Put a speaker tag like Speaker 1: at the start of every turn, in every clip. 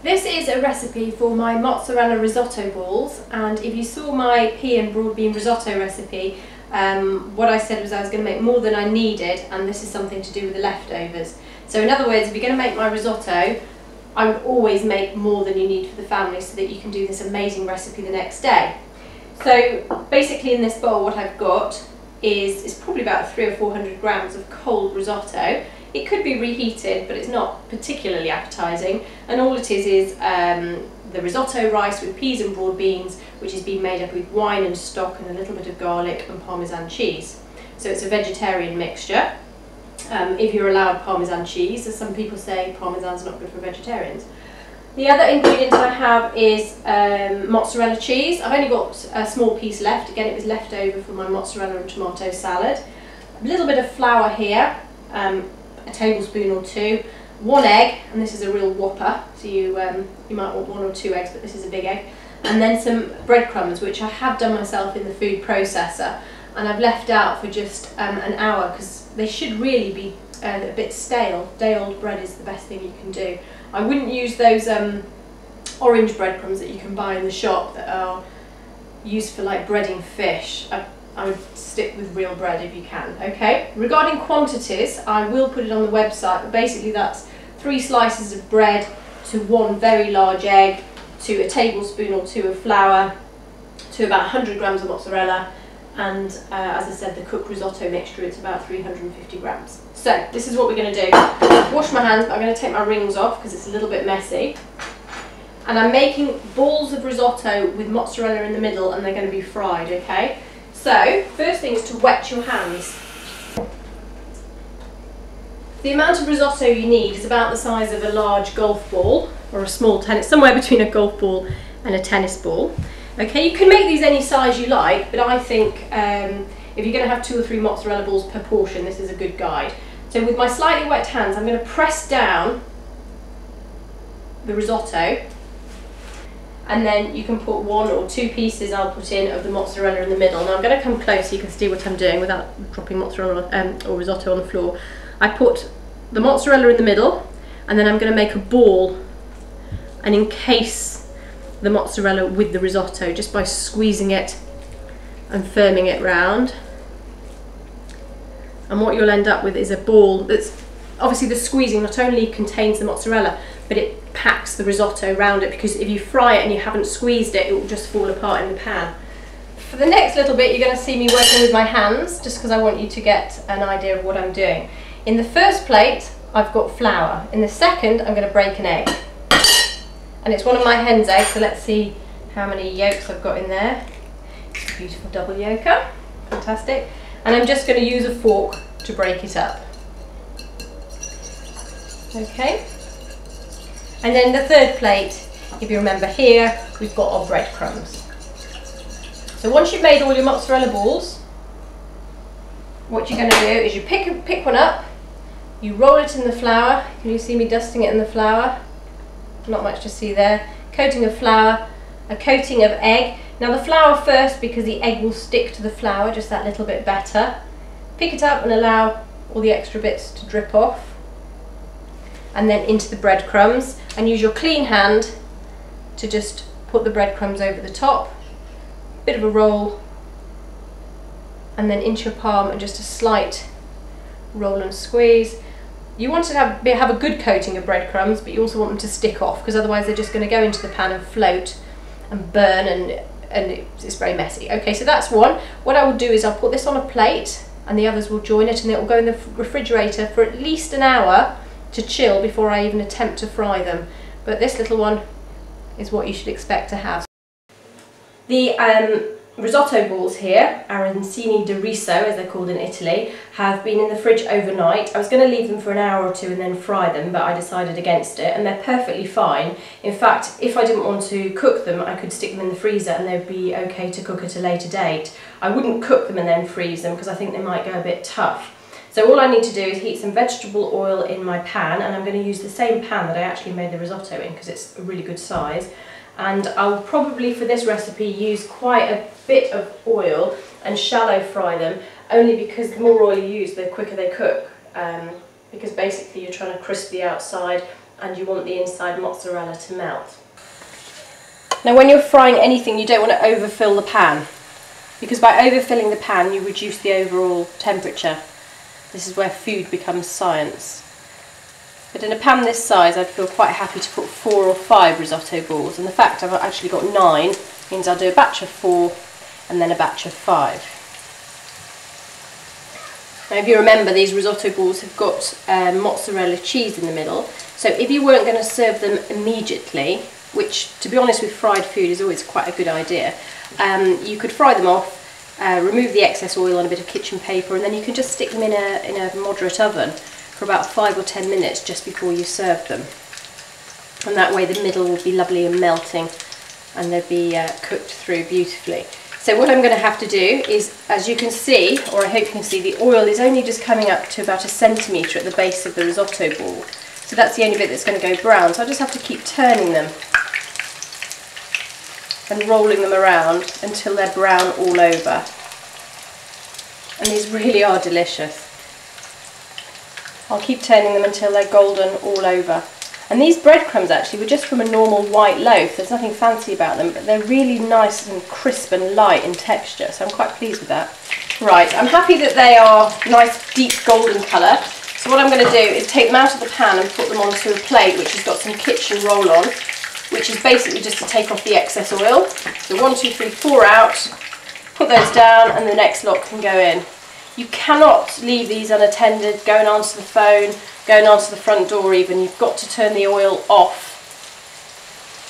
Speaker 1: This is a recipe for my mozzarella risotto balls, and if you saw my pea and broad bean risotto recipe, what I said was I was going to make more than I needed, and this is something to do with the leftovers. So in other words, if you're going to make my risotto, I would always make more than you need for the family so that you can do this amazing recipe the next day. So basically in this bowl what I've got is probably about 300 or 400 grams of cold risotto. It could be reheated, but it's not particularly appetising, and all it is the risotto rice with peas and broad beans, which is being made up with wine and stock and a little bit of garlic and Parmesan cheese. So it's a vegetarian mixture. If you're allowed Parmesan cheese, as some people say Parmesan's not good for vegetarians. The other ingredient I have is mozzarella cheese. I've only got a small piece left. Again, it was left over from my mozzarella and tomato salad. A little bit of flour here, a tablespoon or two, 1 egg, and this is a real whopper, so you might want 1 or 2 eggs, but this is a big egg, and then some breadcrumbs, which I have done myself in the food processor, and I've left out for just an hour because they should really be a bit stale. Day-old bread is the best thing you can do. I wouldn't use those orange breadcrumbs that you can buy in the shop that are used for like breading fish. I would stick with real bread if you can, okay? Regarding quantities, I will put it on the website, but basically that's 3 slices of bread to 1 very large egg, to a tablespoon or 2 of flour, to about 100 grams of mozzarella, and as I said, the cooked risotto mixture, it's about 350 grams. So this is what we're going to do. Wash my hands, but I'm going to take my rings off because it's a little bit messy. And I'm making balls of risotto with mozzarella in the middle, and they're going to be fried, okay? So, first thing is to wet your hands. The amount of risotto you need is about the size of a large golf ball, or a small tennis, somewhere between a golf ball and a tennis ball. Okay, you can make these any size you like, but I think if you're going to have 2 or 3 mozzarella balls per portion, this is a good guide. So with my slightly wet hands, I'm going to press down the risotto, and then you can put 1 or 2 pieces I'll put in of the mozzarella in the middle. Now I'm going to come close so you can see what I'm doing without dropping mozzarella or risotto on the floor. I put the mozzarella in the middle, and then I'm going to make a ball and encase the mozzarella with the risotto just by squeezing it and firming it round. And what you'll end up with is a ball that's, obviously the squeezing not only contains the mozzarella, but it packs the risotto around it, because if you fry it and you haven't squeezed it, it will just fall apart in the pan. For the next little bit, you're going to see me working with my hands, just because I want you to get an idea of what I'm doing. In the first plate, I've got flour. In the second, I'm going to break an egg. And it's one of my hen's eggs, so let's see how many yolks I've got in there. It's a beautiful double yolker, fantastic. And I'm just going to use a fork to break it up. Okay. And then the third plate, if you remember here, we've got our breadcrumbs. So once you've made all your mozzarella balls, what you're going to do is you pick one up, you roll it in the flour. Can you see me dusting it in the flour? Not much to see there. Coating of flour, a coating of egg. Now the flour first, because the egg will stick to the flour just that little bit better. Pick it up and allow all the extra bits to drip off. And then into the breadcrumbs, and use your clean hand to just put the breadcrumbs over the top, bit of a roll, and then into your palm and just a slight roll and squeeze. You want to have a good coating of breadcrumbs, but you also want them to stick off, because otherwise they're just going to go into the pan and float and burn, and it's very messy. Okay, so that's one. What I will do is I'll put this on a plate, and the others will join it, and it will go in the refrigerator for at least an hour to chill before I even attempt to fry them. But this little one is what you should expect to have. The risotto balls here, arancini di riso as they're called in Italy, have been in the fridge overnight. I was going to leave them for an hour or 2 and then fry them, but I decided against it, and they're perfectly fine. In fact, if I didn't want to cook them, I could stick them in the freezer and they'd be okay to cook at a later date. I wouldn't cook them and then freeze them because I think they might go a bit tough. So all I need to do is heat some vegetable oil in my pan, and I'm going to use the same pan that I actually made the risotto in because it's a really good size. And I'll probably for this recipe use quite a bit of oil and shallow fry them, only because the more oil you use the quicker they cook, because basically you're trying to crisp the outside and you want the inside mozzarella to melt. Now when you're frying anything, you don't want to overfill the pan, because by overfilling the pan you reduce the overall temperature. This is where food becomes science. But in a pan this size I'd feel quite happy to put 4 or 5 risotto balls, and the fact I've actually got 9 means I'll do a batch of 4 and then a batch of 5. Now if you remember, these risotto balls have got mozzarella cheese in the middle, so if you weren't going to serve them immediately, which to be honest with fried food is always quite a good idea, you could fry them off, remove the excess oil on a bit of kitchen paper, and then you can just stick them in a moderate oven for about 5 or 10 minutes just before you serve them. And that way the middle will be lovely and melting, and they'll be cooked through beautifully. So what I'm going to have to do is, as you can see, or I hope you can see, the oil is only just coming up to about 1 centimetre at the base of the risotto ball. So that's the only bit that's going to go brown. So I just have to keep turning them and rolling them around until they're brown all over. And these really are delicious. I'll keep turning them until they're golden all over. And these breadcrumbs actually were just from a normal white loaf. There's nothing fancy about them, but they're really nice and crisp and light in texture, so I'm quite pleased with that. Right, I'm happy that they are nice deep golden colour. So what I'm going to do is take them out of the pan and put them onto a plate which has got some kitchen roll on, which is basically just to take off the excess oil. So 1, 2, 3, 4 out, put those down, and the next lot can go in. You cannot leave these unattended, going onto the phone, going onto the front door even. You've got to turn the oil off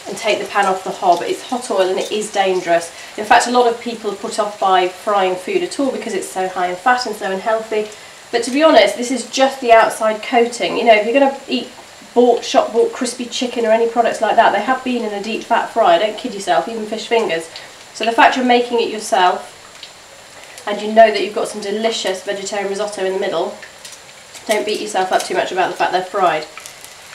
Speaker 1: and take the pan off the hob. It's hot oil and it is dangerous. In fact, a lot of people are put off by frying food at all because it's so high in fat and so unhealthy. But to be honest, this is just the outside coating. You know, if you're going to eat shop bought crispy chicken or any products like that, they have been in a deep fat fry. Don't kid yourself, even fish fingers. So the fact you're making it yourself, and you know that you've got some delicious vegetarian risotto in the middle, don't beat yourself up too much about the fact they're fried.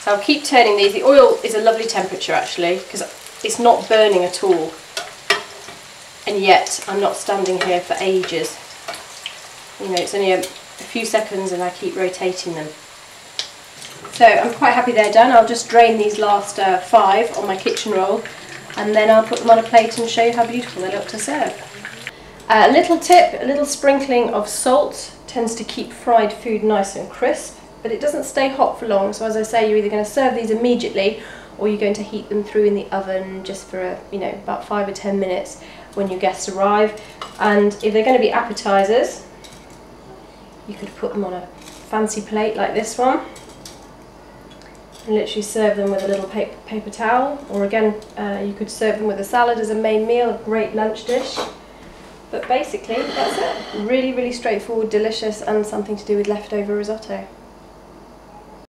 Speaker 1: So I'll keep turning these. The oil is a lovely temperature actually, because it's not burning at all. And yet I'm not standing here for ages. You know, it's only a few seconds and I keep rotating them. So I'm quite happy they're done. I'll just drain these last 5 on my kitchen roll, and then I'll put them on a plate and show you how beautiful they look to serve. A little tip, a little sprinkling of salt tends to keep fried food nice and crisp, but it doesn't stay hot for long. So as I say, you're either going to serve these immediately or you're going to heat them through in the oven just for about 5 or 10 minutes when your guests arrive. And if they're going to be appetizers, you could put them on a fancy plate like this one and literally serve them with a little paper towel, or again you could serve them with a salad as a main meal, a great lunch dish. But basically, that's it. Really, really straightforward, delicious, and something to do with leftover risotto.